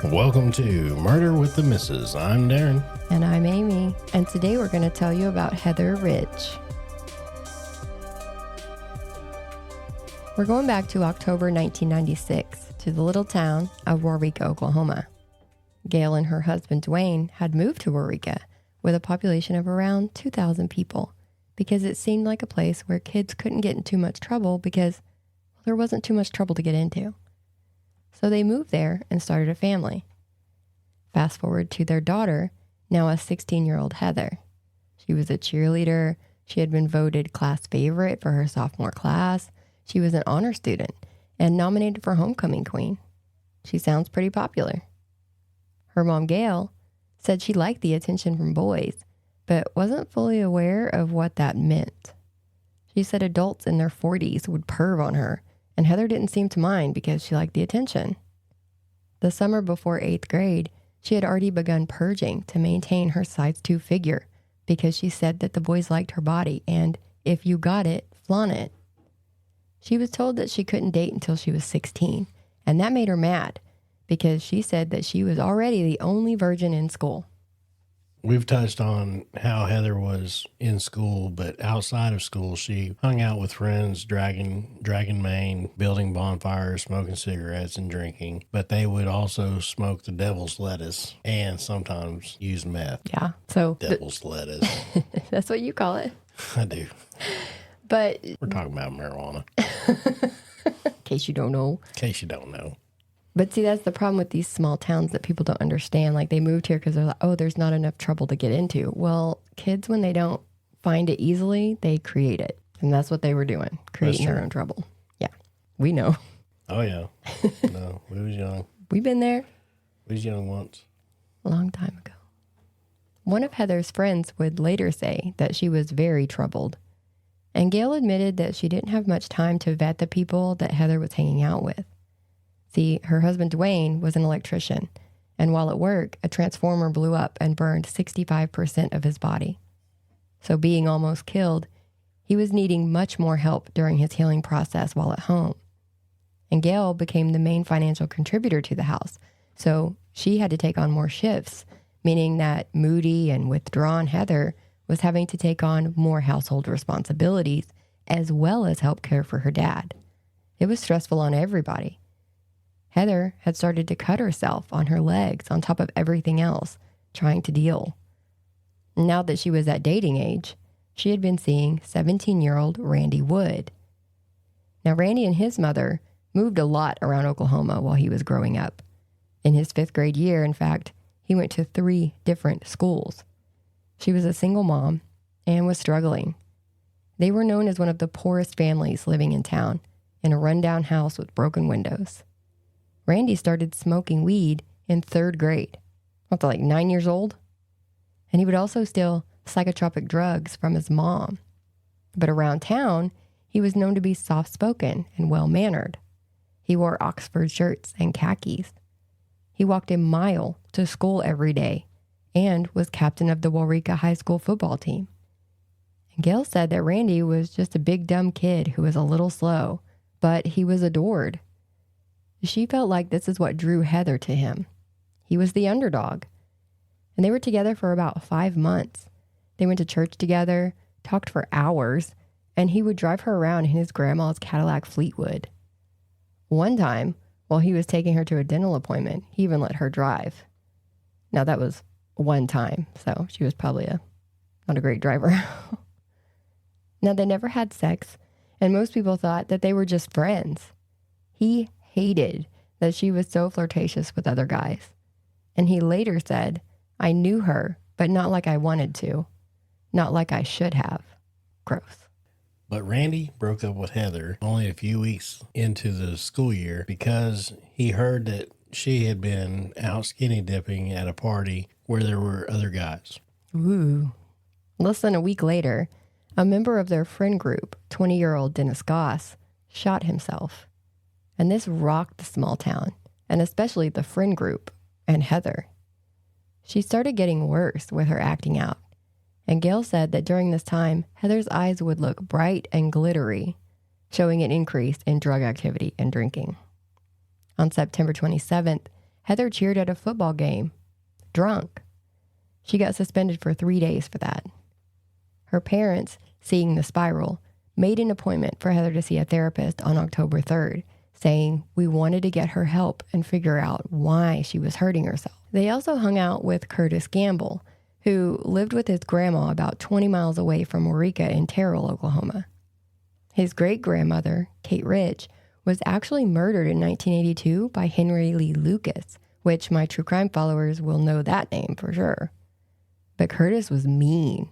Welcome to Murder with the Misses. I'm Darren. And I'm Amy. And today we're going to tell you about Heather Ridge. We're going back to October 1996 to the little town of Waurika, Oklahoma. Gail and her husband Dwayne had moved to Waurika with a population of around 2,000 people because it seemed like a place where kids couldn't get in too much trouble because there wasn't too much trouble to get into. So they moved there and started a family. Fast forward to their daughter, now a 16-year-old Heather. She was a cheerleader. She had been voted class favorite for her sophomore class. She was an honor student and nominated for homecoming queen. She sounds pretty popular. Her mom, Gail, said she liked the attention from boys, but wasn't fully aware of what that meant. She said adults in their 40s would perv on her, and Heather didn't seem to mind because she liked the attention. The summer before 8th grade, she had already begun purging to maintain her size 2 figure because she said that the boys liked her body and if you got it, flaunt it. She was told that she couldn't date until she was 16, and that made her mad because she said that she was already the only virgin in school. We've touched on how Heather was in school, but outside of school, she hung out with friends, dragging Maine, building bonfires, smoking cigarettes, and drinking. But they would also smoke the devil's lettuce and sometimes use meth. Yeah, so devil's lettuce. That's what you call it. I do. But we're talking about marijuana. In case you don't know. But see, that's the problem with these small towns that people don't understand. Like, they moved here because they're like, oh, there's not enough trouble to get into. Well, kids, when they don't find it easily, they create it. And that's what they were doing, creating their own trouble. Yeah, we know. Oh, yeah. No, we was young. We've been there. We was young once. A long time ago. One of Heather's friends would later say that she was very troubled. And Gail admitted that she didn't have much time to vet the people that Heather was hanging out with. See, her husband Dwayne was an electrician, and while at work, a transformer blew up and burned 65% of his body. So being almost killed, he was needing much more help during his healing process while at home. And Gail became the main financial contributor to the house, so she had to take on more shifts, meaning that moody and withdrawn Heather was having to take on more household responsibilities as well as help care for her dad. It was stressful on everybody. Heather had started to cut herself on her legs on top of everything else, trying to deal. Now that she was at dating age, she had been seeing 17-year-old Randy Wood. Now, Randy and his mother moved a lot around Oklahoma while he was growing up. In his 5th grade year, in fact, he went to 3 different schools. She was a single mom and was struggling. They were known as one of the poorest families living in town, in a rundown house with broken windows. Randy started smoking weed in 3rd grade, up to like 9 years old. And he would also steal psychotropic drugs from his mom. But around town, he was known to be soft-spoken and well-mannered. He wore Oxford shirts and khakis. He walked a mile to school every day and was captain of the Waurika High School football team. And Gail said that Randy was just a big dumb kid who was a little slow, but he was adored. She felt like this is what drew Heather to him. He was the underdog. And they were together for about 5 months. They went to church together, talked for hours, and he would drive her around in his grandma's Cadillac Fleetwood. One time, while he was taking her to a dental appointment, he even let her drive. Now, that was one time, so she was probably not a great driver. Now, they never had sex, and most people thought that they were just friends. He hated that she was so flirtatious with other guys. And he later said, I knew her, but not like I wanted to. Not like I should have. Gross. But Randy broke up with Heather only a few weeks into the school year because he heard that she had been out skinny dipping at a party where there were other guys. Ooh. Less than a week later, a member of their friend group, 20-year-old Dennis Goss, shot himself. And this rocked the small town, and especially the friend group and Heather. She started getting worse with her acting out, and Gail said that during this time, Heather's eyes would look bright and glittery, showing an increase in drug activity and drinking. On September 27th, Heather cheered at a football game, drunk. She got suspended for 3 days for that. Her parents, seeing the spiral, made an appointment for Heather to see a therapist on October 3rd, saying we wanted to get her help and figure out why she was hurting herself. They also hung out with Curtis Gamble, who lived with his grandma about 20 miles away from Waurika in Terrell, Oklahoma. His great-grandmother, Kate Rich, was actually murdered in 1982 by Henry Lee Lucas, which my true crime followers will know that name for sure. But Curtis was mean.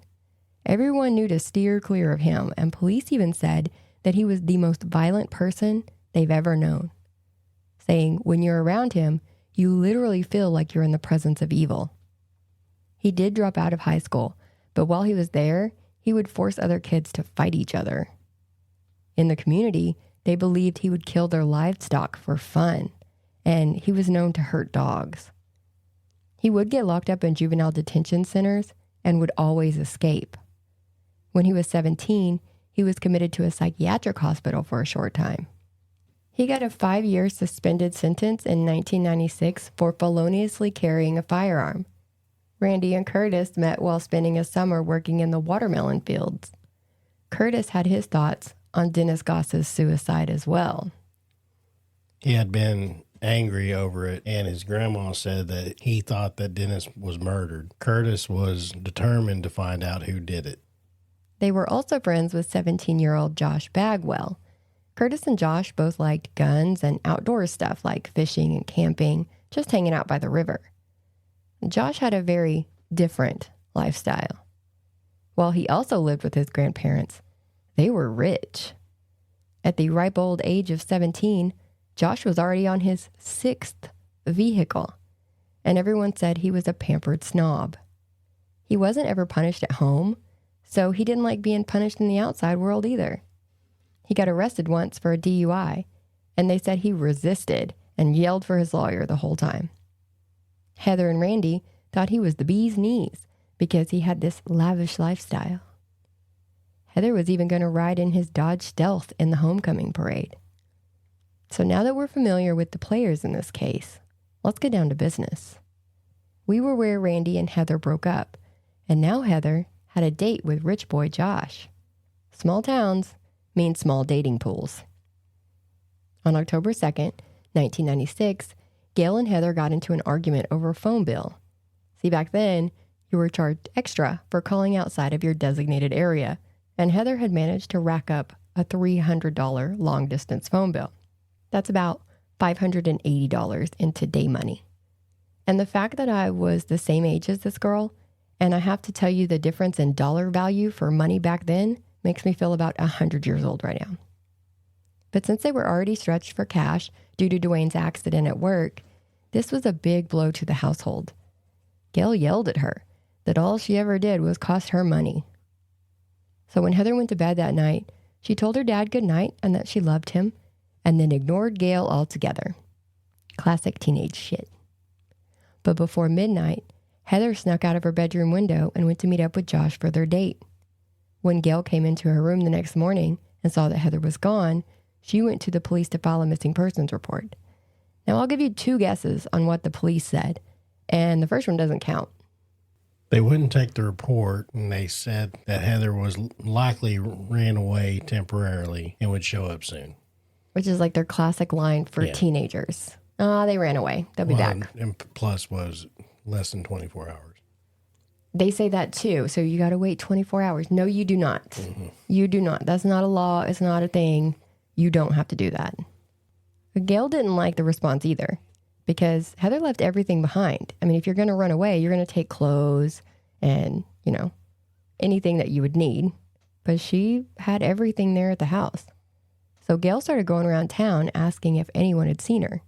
Everyone knew to steer clear of him, and police even said that he was the most violent person they've ever known, saying when you're around him, you literally feel like you're in the presence of evil. He did drop out of high school, but while he was there, he would force other kids to fight each other. In the community, they believed he would kill their livestock for fun, and he was known to hurt dogs. He would get locked up in juvenile detention centers and would always escape. When he was 17, he was committed to a psychiatric hospital for a short time. He got a 5-year suspended sentence in 1996 for feloniously carrying a firearm. Randy and Curtis met while spending a summer working in the watermelon fields. Curtis had his thoughts on Dennis Goss's suicide as well. He had been angry over it, and his grandma said that he thought that Dennis was murdered. Curtis was determined to find out who did it. They were also friends with 17-year-old Josh Bagwell. Curtis and Josh both liked guns and outdoor stuff like fishing and camping, just hanging out by the river. Josh had a very different lifestyle. While he also lived with his grandparents, they were rich. At the ripe old age of 17, Josh was already on his 6th vehicle, and everyone said he was a pampered snob. He wasn't ever punished at home, so he didn't like being punished in the outside world either. He got arrested once for a DUI, and they said he resisted and yelled for his lawyer the whole time. Heather and Randy thought he was the bee's knees because he had this lavish lifestyle. Heather was even going to ride in his Dodge Stealth in the homecoming parade. So now that we're familiar with the players in this case, let's get down to business. We were where Randy and Heather broke up, and now Heather had a date with rich boy Josh. Small towns mean small dating pools. On October 2nd, 1996, Gail and Heather got into an argument over a phone bill. See, back then, you were charged extra for calling outside of your designated area, and Heather had managed to rack up a $300 long-distance phone bill. That's about $580 in today money. And the fact that I was the same age as this girl, and I have to tell you the difference in dollar value for money back then, makes me feel about 100 years old right now. But since they were already stretched for cash due to Dwayne's accident at work, this was a big blow to the household. Gail yelled at her that all she ever did was cost her money. So when Heather went to bed that night, she told her dad goodnight and that she loved him, and then ignored Gail altogether. Classic teenage shit. But before midnight, Heather snuck out of her bedroom window and went to meet up with Josh for their date. When Gail came into her room the next morning and saw that Heather was gone, she went to the police to file a missing persons report. Now, I'll give you 2 guesses on what the police said, and the first one doesn't count. They wouldn't take the report, and they said that Heather was likely ran away temporarily and would show up soon. Which is like their classic line for teenagers. They ran away. They'll be back. And plus was less than 24 hours. They say that too. So you got to wait 24 hours. No, you do not. Mm-hmm. You do not. That's not a law. It's not a thing. You don't have to do that. But Gail didn't like the response either because Heather left everything behind. I mean, if you're going to run away, you're going to take clothes and, anything that you would need. But she had everything there at the house. So Gail started going around town asking if anyone had seen her.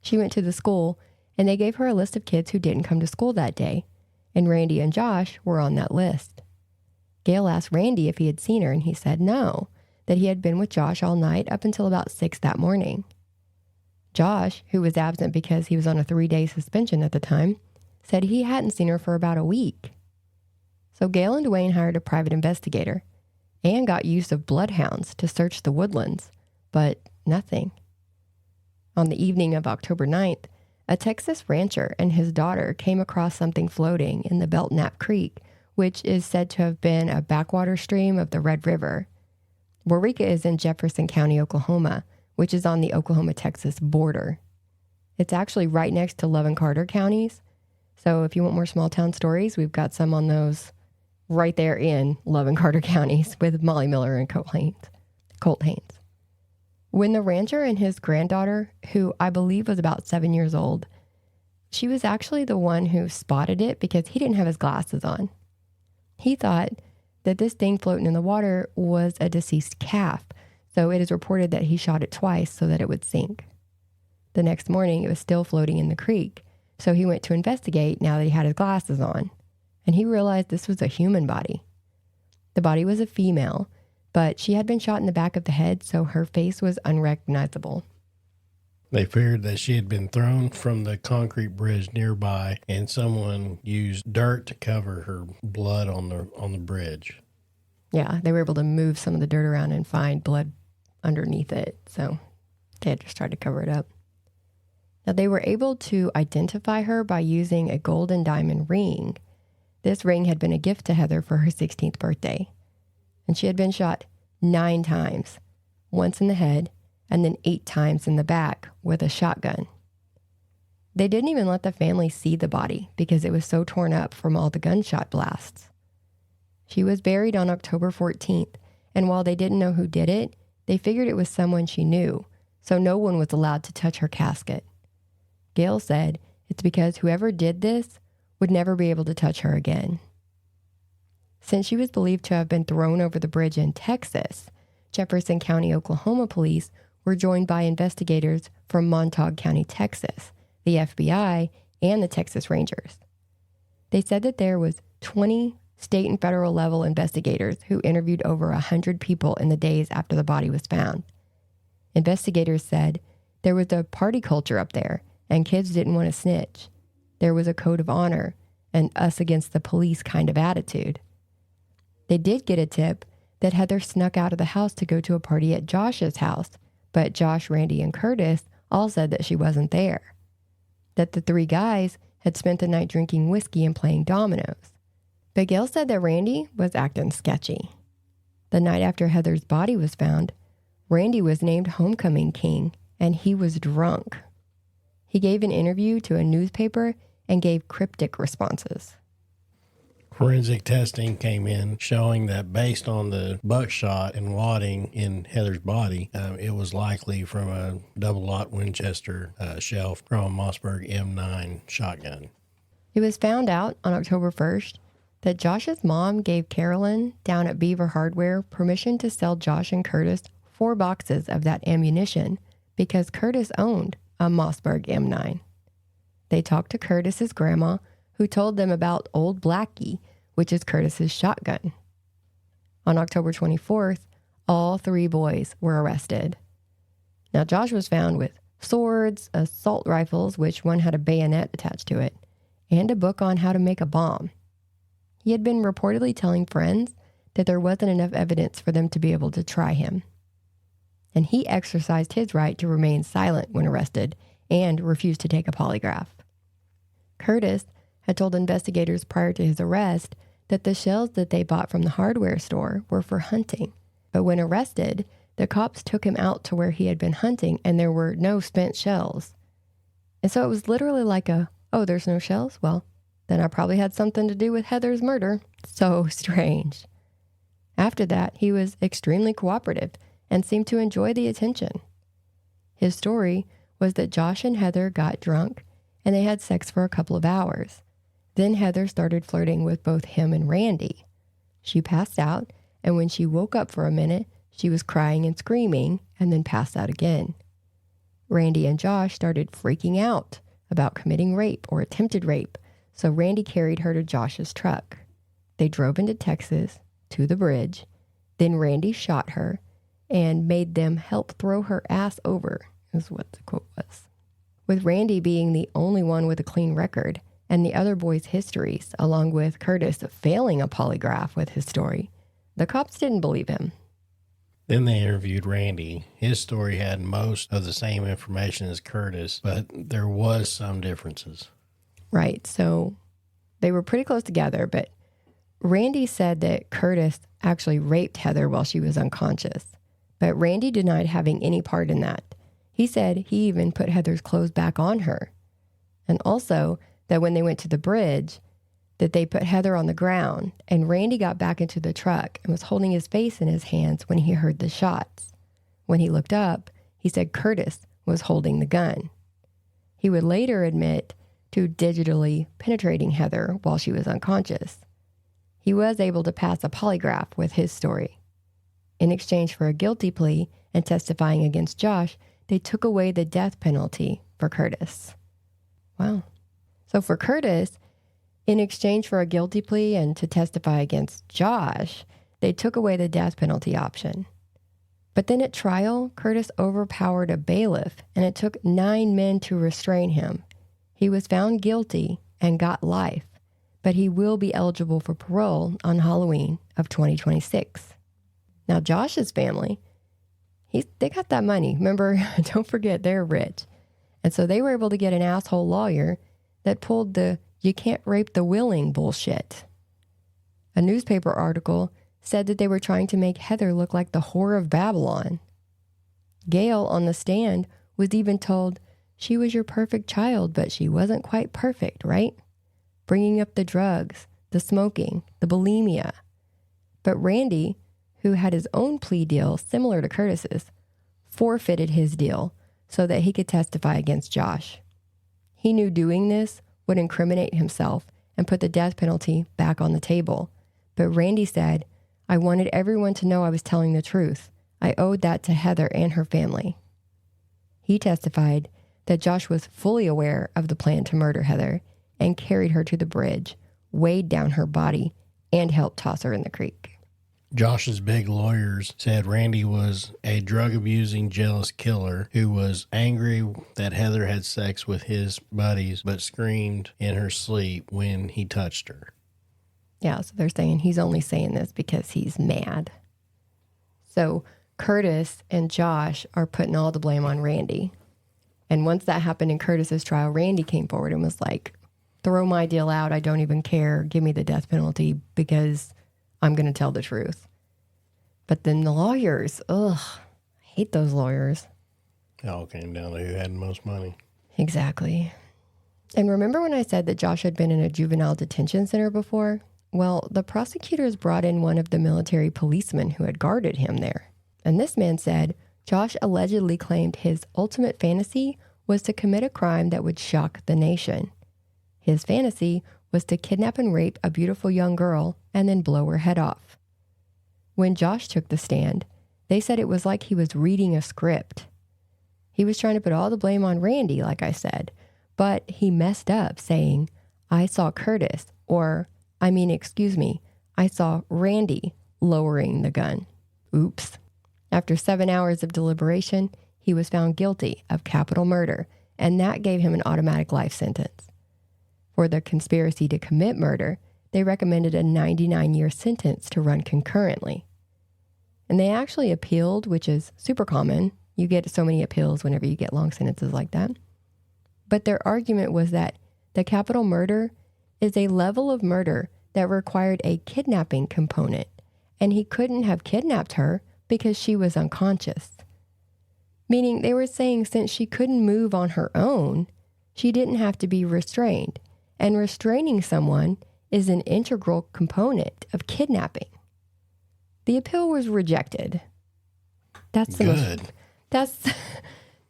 She went to the school, and they gave her a list of kids who didn't come to school that day, and Randy and Josh were on that list. Gail asked Randy if he had seen her, and he said no, that he had been with Josh all night up until about 6 that morning. Josh, who was absent because he was on a 3-day suspension at the time, said he hadn't seen her for about a week. So Gail and Dwayne hired a private investigator and got use of bloodhounds to search the woodlands, but nothing. On the evening of October 9th, A Texas rancher and his daughter came across something floating in the Belknap Creek, which is said to have been a backwater stream of the Red River. Waurika is in Jefferson County, Oklahoma, which is on the Oklahoma-Texas border. It's actually right next to Love and Carter counties. So if you want more small town stories, we've got some on those right there in Love and Carter counties with Molly Miller and Colt Haynes. When the rancher and his granddaughter, who I believe was about 7 years old, she was actually the one who spotted it because he didn't have his glasses on. He thought that this thing floating in the water was a deceased calf, so it is reported that he shot it twice so that it would sink. The next morning, it was still floating in the creek, so he went to investigate now that he had his glasses on, and he realized this was a human body. The body was a female, but she had been shot in the back of the head, so her face was unrecognizable. They feared that she had been thrown from the concrete bridge nearby, and someone used dirt to cover her blood on the bridge. Yeah, they were able to move some of the dirt around and find blood underneath it, so they had just tried to cover it up. Now, they were able to identify her by using a gold and diamond ring. This ring had been a gift to Heather for her 16th birthday, and she had been shot 9 times, once in the head, and then 8 times in the back with a shotgun. They didn't even let the family see the body because it was so torn up from all the gunshot blasts. She was buried on October 14th, and while they didn't know who did it, they figured it was someone she knew, so no one was allowed to touch her casket. Gail said it's because whoever did this would never be able to touch her again. Since she was believed to have been thrown over the bridge in Texas, Jefferson County, Oklahoma police were joined by investigators from Montague County, Texas, the FBI, and the Texas Rangers. They said that there was 20 state and federal level investigators who interviewed over 100 people in the days after the body was found. Investigators said there was a party culture up there, and kids didn't want to snitch. There was a code of honor and us against the police kind of attitude. They did get a tip that Heather snuck out of the house to go to a party at Josh's house, but Josh, Randy, and Curtis all said that she wasn't there. That the 3 guys had spent the night drinking whiskey and playing dominoes. But Gail said that Randy was acting sketchy. The night after Heather's body was found, Randy was named Homecoming King, and he was drunk. He gave an interview to a newspaper and gave cryptic responses. Forensic testing came in showing that based on the buckshot and wadding in Heather's body, it was likely from a double-aught Winchester shell from a Mossberg M9 shotgun. It was found out on October 1st that Josh's mom gave Carolyn down at Beaver Hardware permission to sell Josh and Curtis 4 boxes of that ammunition because Curtis owned a Mossberg M9. They talked to Curtis's grandma, who told them about Old Blackie, which is Curtis's shotgun. On October 24th, all 3 boys were arrested. Now, Josh was found with swords, assault rifles, which one had a bayonet attached to it, and a book on how to make a bomb. He had been reportedly telling friends that there wasn't enough evidence for them to be able to try him. And he exercised his right to remain silent when arrested and refused to take a polygraph. Curtis had told investigators prior to his arrest that the shells that they bought from the hardware store were for hunting. But when arrested, the cops took him out to where he had been hunting and there were no spent shells. And so it was literally like oh, there's no shells? Well, then I probably had something to do with Heather's murder. So strange. After that, he was extremely cooperative and seemed to enjoy the attention. His story was that Josh and Heather got drunk and they had sex for a couple of hours. Then Heather started flirting with both him and Randy. She passed out, and when she woke up for a minute, she was crying and screaming and then passed out again. Randy and Josh started freaking out about committing rape or attempted rape, so Randy carried her to Josh's truck. They drove into Texas, to the bridge. Then Randy shot her and made them help throw her ass over, is what the quote was. With Randy being the only one with a clean record, and the other boys' histories, along with Curtis failing a polygraph with his story, the cops didn't believe him. Then they interviewed Randy. His story had most of the same information as Curtis, but there was some differences. Right. So they were pretty close together, but Randy said that Curtis actually raped Heather while she was unconscious. But Randy denied having any part in that. He said he even put Heather's clothes back on her. And also that when they went to the bridge, that they put Heather on the ground and Randy got back into the truck and was holding his face in his hands when he heard the shots. When he looked up, he said Curtis was holding the gun. He would later admit to digitally penetrating Heather while she was unconscious. He was able to pass a polygraph with his story. In exchange for a guilty plea and testifying against Josh, they took away the death penalty for Curtis. Wow. So for Curtis, in exchange for a guilty plea and to testify against Josh, they took away the death penalty option. But then at trial, Curtis overpowered a bailiff, and it took 9 men to restrain him. He was found guilty and got life, but he will be eligible for parole on Halloween of 2026. Now, Josh's family, they got that money. Remember, don't forget, they're rich. And so they were able to get an asshole lawyer that pulled the "you can't rape the willing" bullshit. A newspaper article said that they were trying to make Heather look like the whore of Babylon. Gail on the stand was even told she was your perfect child, but she wasn't quite perfect, right? Bringing up the drugs, the smoking, the bulimia. But Randy, who had his own plea deal similar to Curtis's, forfeited his deal so that he could testify against Josh. He knew doing this would incriminate himself and put the death penalty back on the table. But Randy said, "I wanted everyone to know I was telling the truth. I owed that to Heather and her family." He testified that Josh was fully aware of the plan to murder Heather and carried her to the bridge, weighed down her body, and helped toss her in the creek. Josh's big lawyers said Randy was a drug-abusing, jealous killer who was angry that Heather had sex with his buddies but screamed in her sleep when he touched her. Yeah, so they're saying he's only saying this because he's mad. So Curtis and Josh are putting all the blame on Randy. And once that happened in Curtis's trial, Randy came forward and was like, "Throw my deal out. I don't even care. Give me the death penalty because I'm going to tell the truth." But then the lawyers, I hate those lawyers. It all came down to who had the most money. Exactly. And remember when I said that Josh had been in a juvenile detention center before? Well, the prosecutors brought in one of the military policemen who had guarded him there. And this man said Josh allegedly claimed his ultimate fantasy was to commit a crime that would shock the nation. His fantasy was to kidnap and rape a beautiful young girl and then blow her head off. When Josh took the stand, they said it was like he was reading a script. He was trying to put all the blame on Randy, like I said, but he messed up saying, "I saw Curtis," I saw Randy lowering the gun. Oops. After 7 hours of deliberation, he was found guilty of capital murder, and that gave him an automatic life sentence. For the conspiracy to commit murder, they recommended a 99-year sentence to run concurrently. And they actually appealed, which is super common. You get so many appeals whenever you get long sentences like that. But their argument was that the capital murder is a level of murder that required a kidnapping component, and he couldn't have kidnapped her because she was unconscious. Meaning they were saying since she couldn't move on her own, she didn't have to be restrained. And restraining someone is an integral component of kidnapping. The appeal was rejected. That's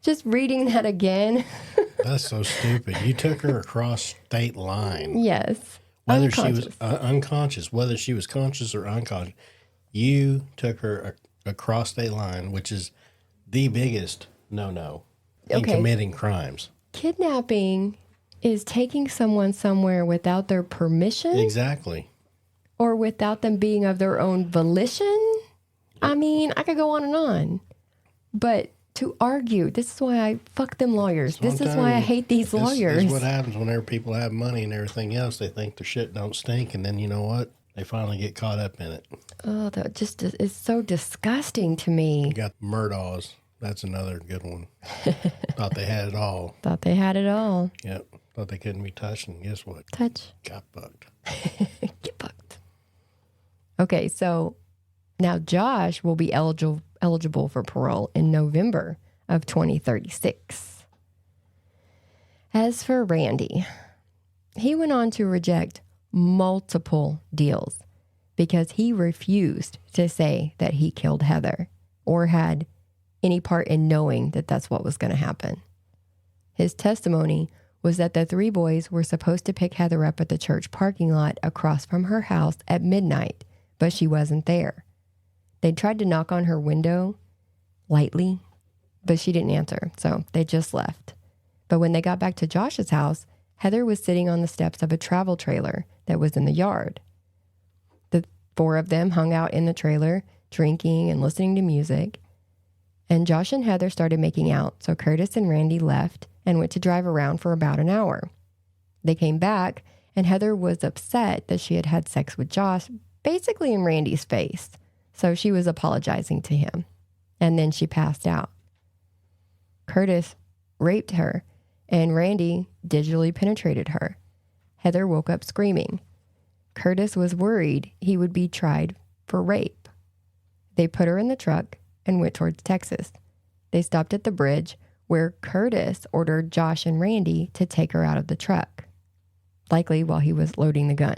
just reading that again. That's so stupid. You took her across state line. Yes. Whether she was unconscious, whether she was conscious or unconscious, you took her across state line, which is the biggest no-no in committing crimes. Kidnapping is taking someone somewhere without their permission. Exactly. Or without them being of their own volition. I mean, I could go on and on. But to argue, this is why I fuck them lawyers. This is why I hate these lawyers. This is what happens whenever people have money and everything else. They think their shit don't stink, and then you know what? They finally get caught up in it. Oh, that just is so disgusting to me. You got Murdaws. That's another good one. Thought they had it all. Thought they had it all. Yep. Thought they couldn't be touched, and guess what? Touch. Got bucked. Get bucked. Okay, so now Josh will be eligible for parole in November of 2036. As for Randy, he went on to reject multiple deals because he refused to say that he killed Heather or had any part in knowing that that's what was going to happen. His testimony was that the three boys were supposed to pick Heather up at the church parking lot across from her house at midnight, but she wasn't there. They tried to knock on her window lightly, but she didn't answer, so they just left. But when they got back to Josh's house, Heather was sitting on the steps of a travel trailer that was in the yard. The four of them hung out in the trailer, drinking and listening to music. And Josh and Heather started making out, so Curtis and Randy left and went to drive around for about an hour. They came back, and Heather was upset that she had had sex with Josh, basically in Randy's face. So she was apologizing to him, and then she passed out. Curtis raped her, and Randy digitally penetrated her. Heather woke up screaming. Curtis was worried he would be tried for rape. They put her in the truck and went towards Texas. They stopped at the bridge where Curtis ordered Josh and Randy to take her out of the truck, likely while he was loading the gun.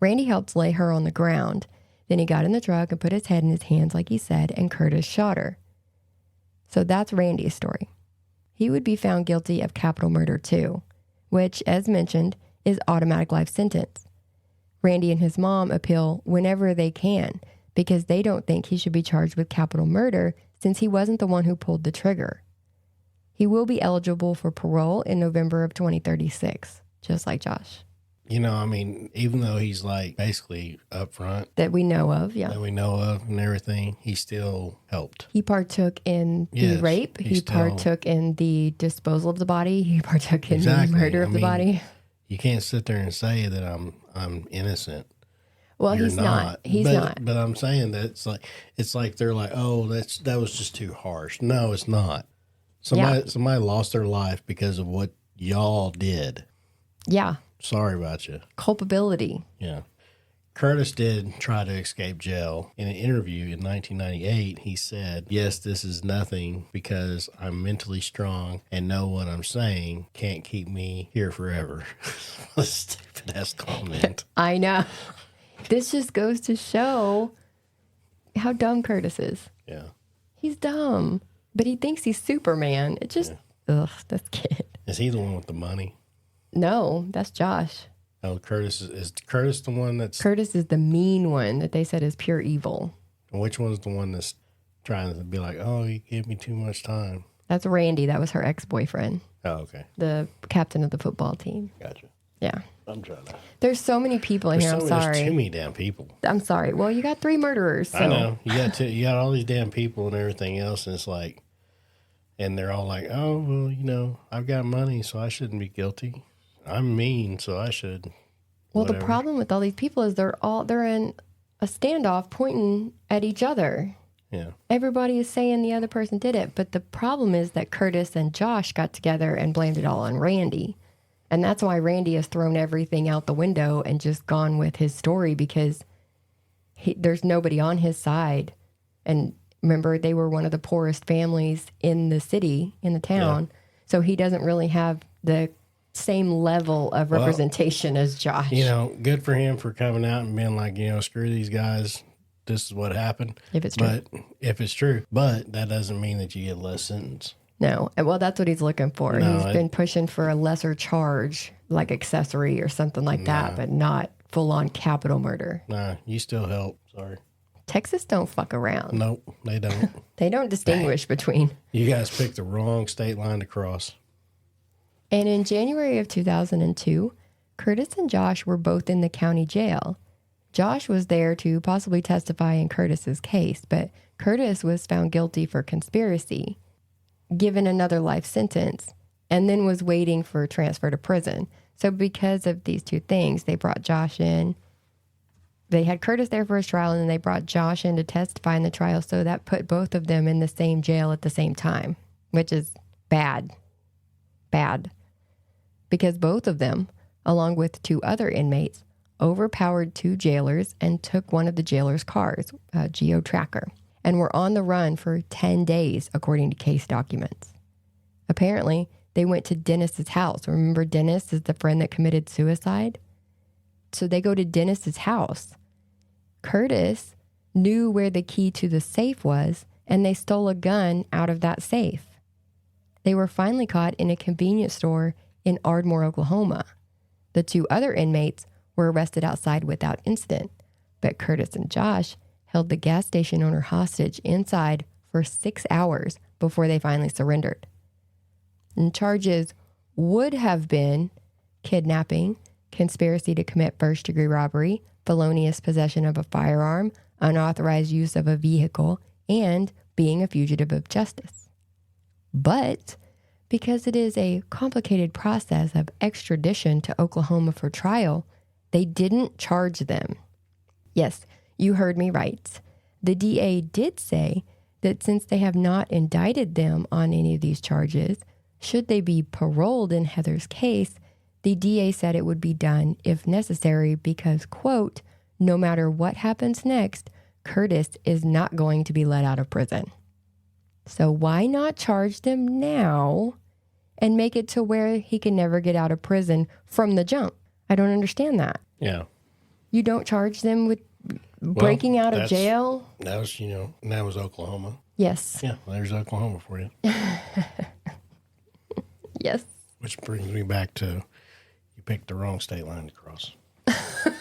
Randy helped lay her on the ground. Then he got in the truck and put his head in his hands like he said, and Curtis shot her. So that's Randy's story. He would be found guilty of capital murder too, which, as mentioned, is automatic life sentence. Randy and his mom appeal whenever they can because they don't think he should be charged with capital murder since he wasn't the one who pulled the trigger. He will be eligible for parole in November of 2036, just like Josh. You know, I mean, even though he's like basically up front. That we know of, yeah. That we know of and everything, he still helped. He partook in the rape. He partook in the disposal of the body. He partook in the murder of the body. You can't sit there and say that I'm innocent. Well, he's not. He's not. But I'm saying that it's like they're like, oh, that was just too harsh. No, it's not. Somebody lost their life because of what y'all did. Yeah. Sorry about you. Culpability. Yeah. Curtis did try to escape jail. In an interview in 1998, he said, yes, this is nothing because I'm mentally strong and know what I'm saying can't keep me here forever. What a stupid-ass comment. I know. This just goes to show how dumb Curtis is. Yeah. He's dumb, but he thinks he's Superman. It just, ugh, this kid. Is he the one with the money? No, that's Josh. Oh, Curtis is Curtis the one that's... Curtis is the mean one that they said is pure evil. And which one's the one that's trying to be like, oh, you gave me too much time? That's Randy. That was her ex-boyfriend. Oh, okay. The captain of the football team. Gotcha. Yeah. I'm trying to... There's so many people in here. I'm sorry. There's too many damn people. I'm sorry. Well, you got 3 murderers. So. I know. You got all these damn people and everything else, and it's like... And they're all like, oh, well, you know, I've got money, so I shouldn't be guilty. I'm mean, so I should. Well, the problem with all theyese people is they're in a standoff pointing at each other. Yeah. Everybody is saying the other person did it. But the problem is that Curtis and Josh got together and blamed it all on Randy. And that's why Randy has thrown everything out the window and just gone with his story because there's nobody on his side. And remember, they were one of the poorest families in the city, in the town. Yeah. So he doesn't really have the same level of representation as Josh. You know, good for him for coming out and being like, you know, screw these guys. This is what happened. If it's true. If it's true. But that doesn't mean that you get less sentence. No. Well, that's what he's looking for. No, he's been pushing for a lesser charge, like accessory or something like that, but not full-on capital murder. Nah, you still help. Sorry. Texas don't fuck around. Nope, they don't. They don't distinguish between. You guys picked the wrong state line to cross. And in January of 2002, Curtis and Josh were both in the county jail. Josh was there to possibly testify in Curtis's case, but Curtis was found guilty for conspiracy, given another life sentence, and then was waiting for transfer to prison. So because of these two things, they brought Josh in they had Curtis there for his trial, and then they brought Josh in to testify in the trial. So that put both of them in the same jail at the same time, which is bad. Bad. Because both of them, along with 2 other inmates, overpowered 2 jailers and took one of the jailers' cars, a geo-tracker, and were on the run for 10 days, according to case documents. Apparently, they went to Dennis's house. Remember, Dennis is the friend that committed suicide? So they go to Dennis's house. Curtis knew where the key to the safe was, and they stole a gun out of that safe. They were finally caught in a convenience store in Ardmore, Oklahoma. The 2 other inmates were arrested outside without incident, but Curtis and Josh held the gas station owner hostage inside for 6 hours before they finally surrendered. And charges would have been kidnapping, conspiracy to commit first-degree robbery, felonious possession of a firearm, unauthorized use of a vehicle, and being a fugitive of justice. But because it is a complicated process of extradition to Oklahoma for trial, they didn't charge them. Yes, you heard me right. The DA did say that since they have not indicted them on any of these charges, should they be paroled in Heather's case, the DA said it would be done if necessary because, quote, no matter what happens next, Curtis is not going to be let out of prison. So why not charge them now and make it to where he can never get out of prison from the jump? I don't understand that. Yeah. You don't charge them with breaking out of jail? That was, that was Oklahoma. Yes. Yeah, there's Oklahoma for you. Yes. Which brings me back to you picked the wrong state line to cross. If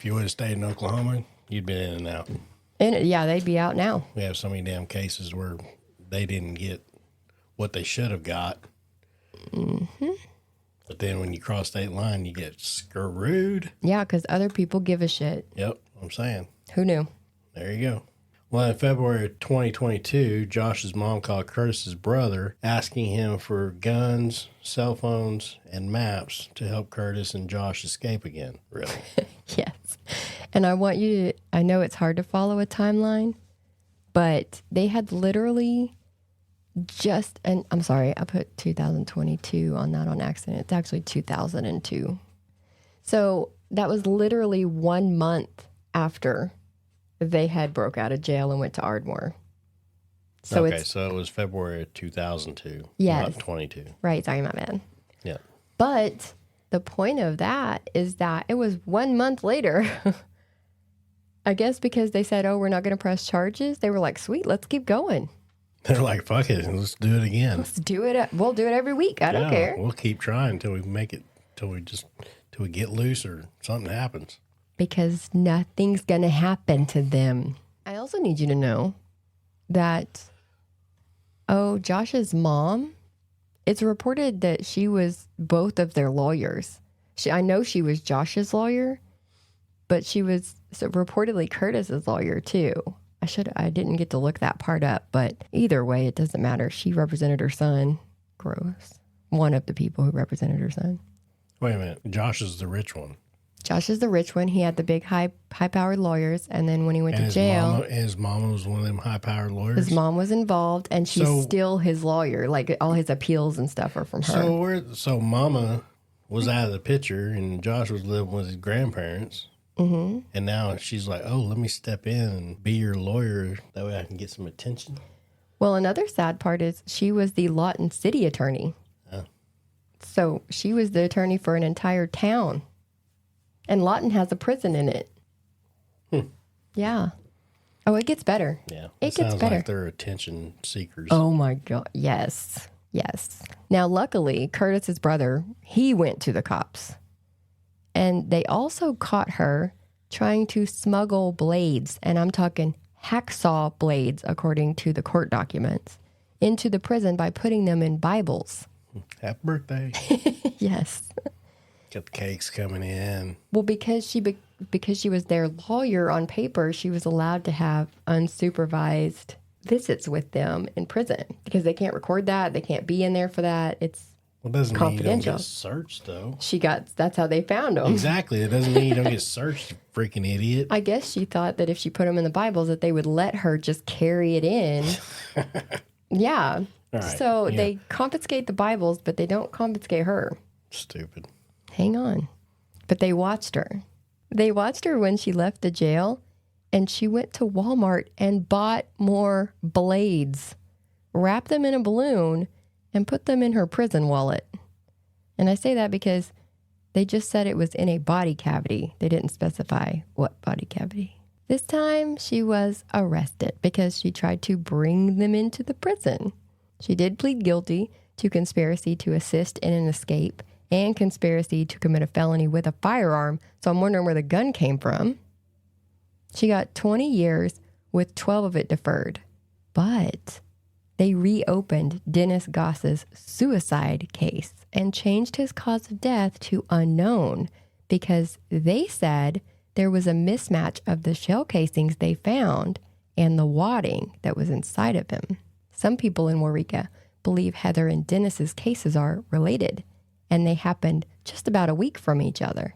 you would have stayed in Oklahoma, you'd been in and out. And yeah, they'd be out now. We have so many damn cases where they didn't get what they should have got. Mm-hmm. But then when you cross state line, you get screwed. Yeah, because other people give a shit. Yep, I'm saying. Who knew? There you go. Well, in February of 2022, Josh's mom called Curtis's brother, asking him for guns, cell phones, and maps to help Curtis and Josh escape again. Really? Yes. And I want you to, I know it's hard to follow a timeline, but they had literally and I'm sorry, I put 2022 on that on accident. It's actually 2002. So that was literally 1 month after they had broke out of jail and went to Ardmore. So so it was February of 2002, yes, not 22. Right, sorry, my bad. Yeah. But the point of that is that it was 1 month later. I guess because they said, oh, we're not going to press charges. They were like, sweet, let's keep going. They're like, fuck it, let's do it again. Let's do it. We'll do it every week. I don't care. We'll keep trying until we make it, till we get loose or something happens. Because nothing's going to happen to them. I also need you to know that, Josh's mom, it's reported that she was both of their lawyers. I know she was Josh's lawyer, but she was reportedly Curtis's lawyer too. I didn't get to look that part up, but either way, it doesn't matter. She represented her son. Gross. One of the people who represented her son. Wait a minute. Josh is the rich one. Josh is the rich one. He had the big high-powered lawyers, and then when he went to jail... His mama was one of them high-powered lawyers? His mom was involved, and she's still his lawyer. Like, all his appeals and stuff are from her. So mama was out of the picture, and Josh was living with his grandparents. Mm-hmm. And now she's like, oh, let me step in and be your lawyer. That way I can get some attention. Well, another sad part is she was the Lawton City attorney. Oh. So she was the attorney for an entire town. And Lawton has a prison in it. Yeah. Oh, it gets better. Yeah. It gets better. Like they're attention seekers. Oh, my God. Yes. Yes. Now, luckily, Curtis's brother, he went to the cops. And they also caught her trying to smuggle blades, and I'm talking hacksaw blades, according to the court documents, into the prison by putting them in Bibles. Happy birthday. Yes. Got the cakes coming in. Well, because she was their lawyer on paper, she was allowed to have unsupervised visits with them in prison because they can't record that. They can't be in there for that. It's Well, it doesn't mean you don't confidential. get searched, though. That's how they found them. Exactly. It doesn't mean you don't get searched, you freaking idiot. I guess she thought that if she put them in the Bibles that they would let her just carry it in. Yeah. All right. So Yeah. they confiscate the Bibles, but they don't confiscate her. Stupid. Hang on. But they watched her. They watched her when she left the jail, and she went to Walmart and bought more blades, wrapped them in a balloon, and put them in her prison wallet. And I say that because they just said it was in a body cavity. They didn't specify what body cavity. This time she was arrested because she tried to bring them into the prison. She did plead guilty to conspiracy to assist in an escape and conspiracy to commit a felony with a firearm. So I'm wondering where the gun came from. She got 20 years with 12 of it deferred. But they reopened Dennis Goss's suicide case and changed his cause of death to unknown because they said there was a mismatch of the shell casings they found and the wadding that was inside of him. Some people in Waurika believe Heather and Dennis's cases are related, and they happened just about a week from each other.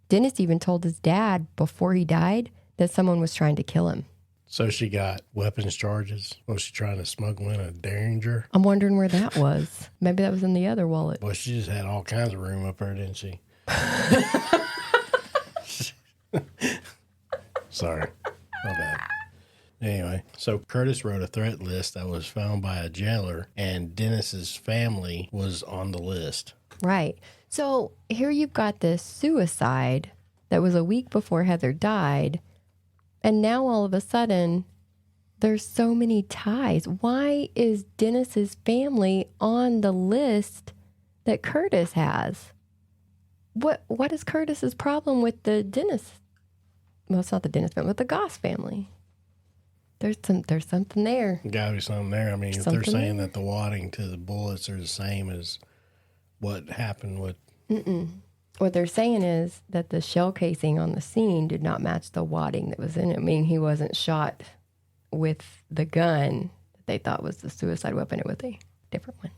Dennis even told his dad before he died that someone was trying to kill him. So she got weapons charges. Was she trying to smuggle in a Derringer? I'm wondering where that was. Maybe that was in the other wallet. Well, she just had all kinds of room up there, didn't she? Sorry. My bad. Anyway, so Curtis wrote a threat list that was found by a jailer, and Dennis's family was on the list. Right. So here you've got this suicide that was a week before Heather died. And now all of a sudden, there's so many ties. Why is Dennis's family on the list that Curtis has? What is Curtis's problem with the Dennis? Well, it's not the Dennis family, but the Goss family. There's something there. Got to be something there. I mean, if they're saying that the wadding to the bullets are the same as what happened with... What they're saying is that the shell casing on the scene did not match the wadding that was in it. I mean, he wasn't shot with the gun that they thought was the suicide weapon. It was a different one.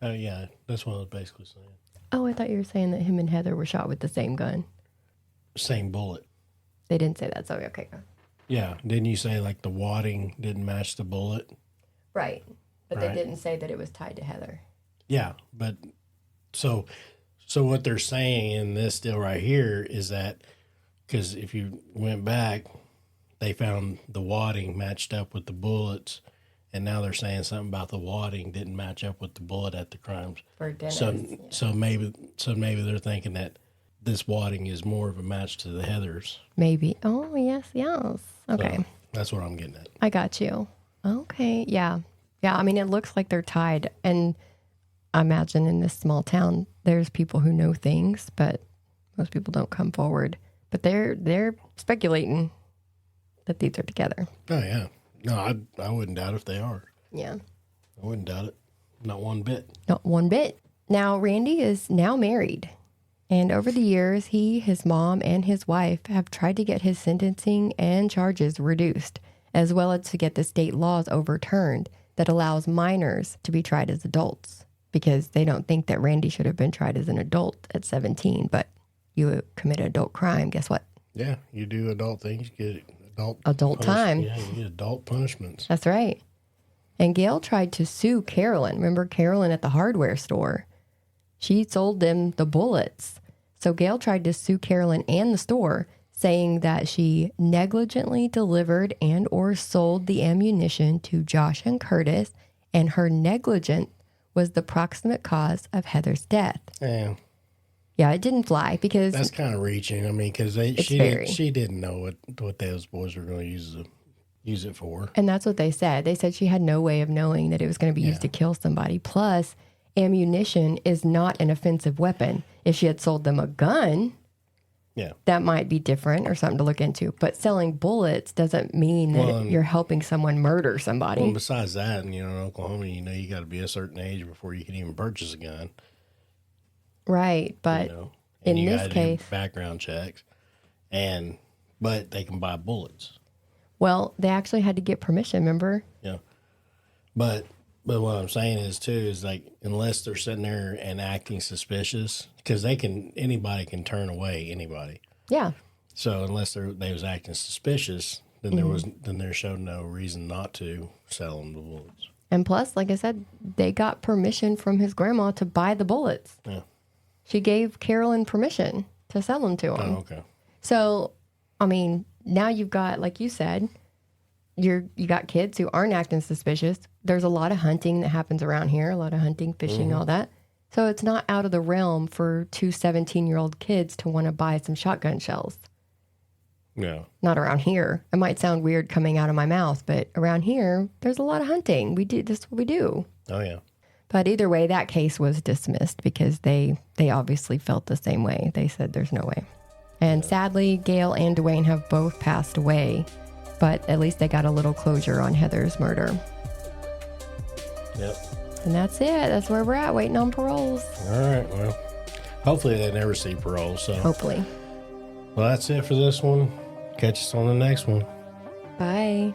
Oh, yeah. That's what I was basically saying. Oh, I thought you were saying that him and Heather were shot with the same gun. Same bullet. They didn't say that, so okay. Yeah. Didn't you say, like, the wadding didn't match the bullet? Right. But Right. they didn't say that it was tied to Heather. Yeah. But so what they're saying in this deal right here is that, because if you went back, they found the wadding matched up with the bullets, and now they're saying something about the wadding didn't match up with the bullet at the crimes. For Dennis. So maybe they're thinking that this wadding is more of a match to the Heathers. Maybe. Oh, yes. Okay. So that's what I'm getting at. I got you. Okay. Yeah. I mean, it looks like they're tied. And I imagine in this small town, there's people who know things, but most people don't come forward. But they're speculating that these are together. Oh, yeah. No, I wouldn't doubt if they are. Yeah. I wouldn't doubt it. Not one bit. Not one bit. Now, Randy is now married. And over the years, he, his mom, and his wife have tried to get his sentencing and charges reduced, as well as to get the state laws overturned that allows minors to be tried as adults, because they don't think that Randy should have been tried as an adult at 17. But you commit an adult crime, guess what? Yeah, you do adult things, you get Adult time. Yeah, you get adult punishments. That's right. And Gail tried to sue Carolyn. Remember Carolyn at the hardware store? She sold them the bullets. So Gail tried to sue Carolyn and the store, saying that she negligently delivered and or sold the ammunition to Josh and Curtis, and her negligence was the proximate cause of Heather's death. Yeah, it didn't fly because... That's kind of reaching. I mean, because she didn't know what those boys were going to use it for. And that's what they said. They said she had no way of knowing that it was going to be used to kill somebody. Plus, ammunition is not an offensive weapon. If she had sold them a gun, that might be different or something to look into. But selling bullets doesn't mean that you're helping someone murder somebody. Well, besides that, in Oklahoma, you got to be a certain age before you can even purchase a gun. Right, but in this case, background checks, but they can buy bullets. Well, they actually had to get permission. Remember? Yeah, but But what I'm saying is too is like unless they're sitting there and acting suspicious, because anybody can turn away anybody. Yeah. So unless they was acting suspicious, then there showed no reason not to sell them the bullets. And plus, like I said, they got permission from his grandma to buy the bullets. Yeah. She gave Carolyn permission to sell them to him. Oh, okay. So, I mean, now you've got, like you said, you got kids who aren't acting suspicious. There's a lot of hunting that happens around here, a lot of hunting, fishing, all that. So it's not out of the realm for two 17-year-old kids to want to buy some shotgun shells. Yeah. Not around here. It might sound weird coming out of my mouth, but around here, there's a lot of hunting. This is what we do. Oh, yeah. But either way, that case was dismissed because they obviously felt the same way. They said there's no way. And sadly, Gail and Dwayne have both passed away, but at least they got a little closure on Heather's murder. Yep. And that's it. That's where we're at, waiting on paroles. All right. Well, hopefully they never see parole. So Hopefully. Well, that's it for this one. Catch us on the next one. Bye.